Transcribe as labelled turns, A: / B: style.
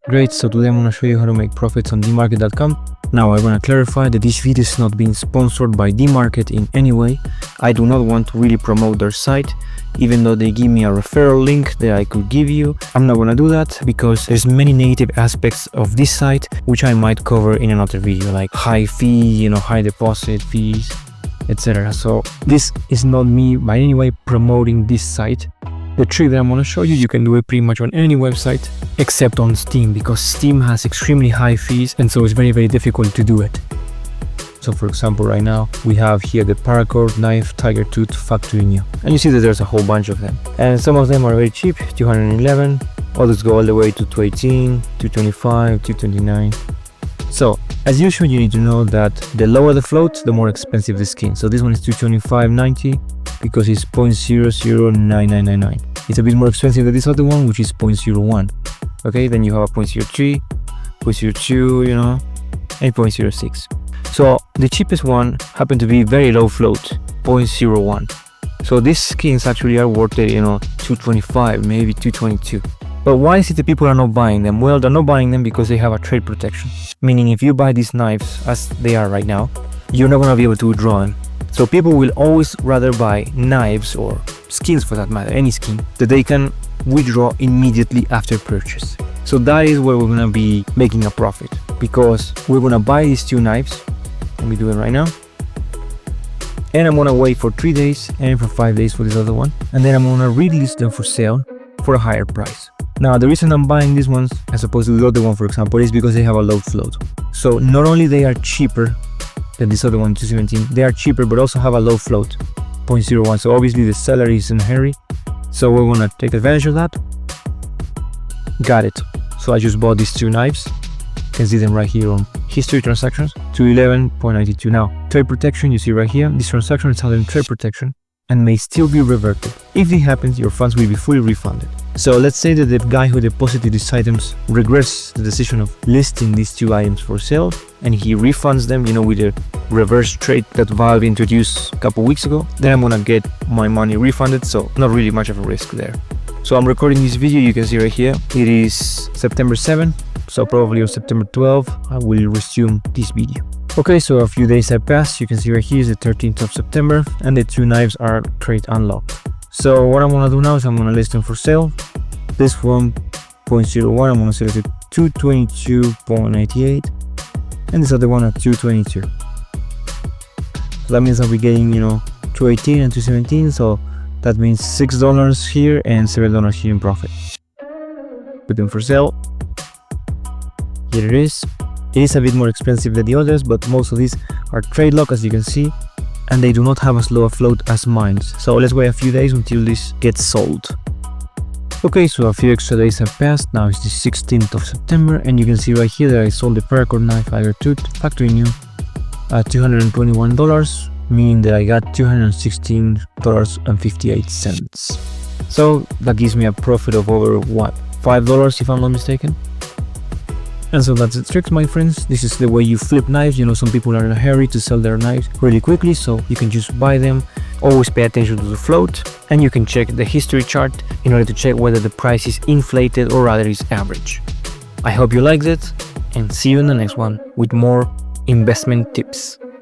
A: Great, so today I'm going to show you how to make profits on dmarket.com. Now I want to clarify that this video is not being sponsored by dmarket in any way. I do not want to really promote their site, even though they give me a referral link that I could give you. I'm not going to do that because there's many negative aspects of this site which I might cover in another video, like high fee, high deposit fees, etc. So this is not me by any way promoting this site. The trick that I'm going to show you, you can do it pretty much on any website except on Steam, because Steam has extremely high fees and so it's very, very difficult to do it. So for example, right now we have here the paracord knife tiger tooth factory new, and you see that there's a whole bunch of them, and some of them are very cheap, 211, others go all the way to 218, 225, 229. So as usual, you need to know that the lower the float, the more expensive the skin. So this one is 225.90 because it's 0.009999. It's a bit more expensive than this other one, which is 0.01. Okay, then you have a 0.03, 0.02, and 0.06. So the cheapest one happened to be very low float, 0.01. So these skins actually are worth it, 225, maybe 222. But why is it that people are not buying them? Well, they're not buying them because they have a trade protection. Meaning if you buy these knives as they are right now, you're not going to be able to withdraw them. So people will always rather buy knives, or skins for that matter, any skin, that they can withdraw immediately after purchase. So that is where we're going to be making a profit, because we're going to buy these two knives. Let me do it right now. And I'm going to wait for 3 days and for 5 days for this other one. And then I'm going to release them for sale for a higher price. Now, the reason I'm buying these ones as opposed to the other one, for example, is because they have a low float. So not only they are cheaper than this other one, 217, they are cheaper, but also have a low float, 0.01. So obviously the seller is in a hurry. So we're going to take advantage of that. Got it. So I just bought these two knives. You can see them right here on history transactions, 211.92. Now, trade protection, you see right here, this transaction is held in trade protection and may still be reverted. If it happens, your funds will be fully refunded. So let's say that the guy who deposited these items regrets the decision of listing these two items for sale, and he refunds them, with the reverse trade that Valve introduced a couple weeks ago. Then I'm gonna get my money refunded, so not really much of a risk there. So I'm recording this video, you can see right here, it is September 7, so probably on September 12, I will resume this video. Okay, so a few days have passed. You can see right here is the 13th of September, and the two knives are trade unlocked. So what I'm gonna do now is I'm gonna list them for sale. This one, 0.01, I'm gonna sell it at 222.98, and this other one at 222. So that means I'll be getting, 218 and 217, so that means $6 here and $7 here in profit. Put them for sale. Here it is. It is a bit more expensive than the others, but most of these are trade lock, as you can see, and they do not have as low a float as mine. So let's wait a few days until this gets sold. Okay, so a few extra days have passed. Now it's the 16th of September, and you can see right here that I sold the paracord knife tiger tooth factory new at $221, meaning that I got $216.58. So that gives me a profit of over $5 if I'm not mistaken. And so that's the trick, my friends. This is the way you flip knives. Some people are in a hurry to sell their knives really quickly, so you can just buy them. Always pay attention to the float, and you can check the history chart in order to check whether the price is inflated or rather is average. I hope you liked it, and see you in the next one with more investment tips.